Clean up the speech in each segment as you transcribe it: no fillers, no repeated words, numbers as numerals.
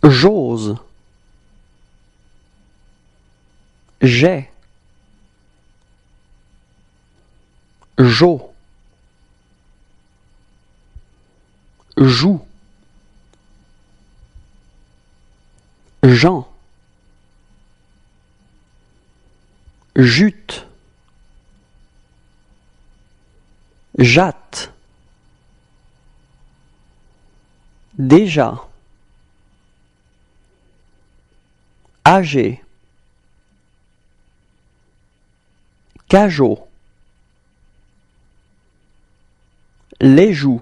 j'ose, j'ai, j'eau, joue, Jean, jute, jatte, déjà, âgé, cajot, les joues,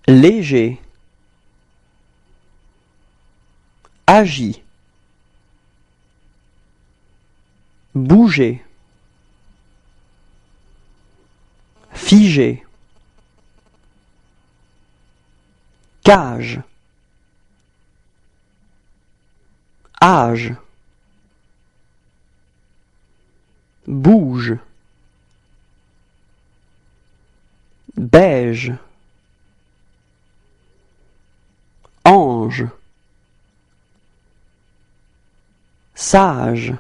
léger, agit, bouger, figé, cage, âge, bouge, beige, ange, sage,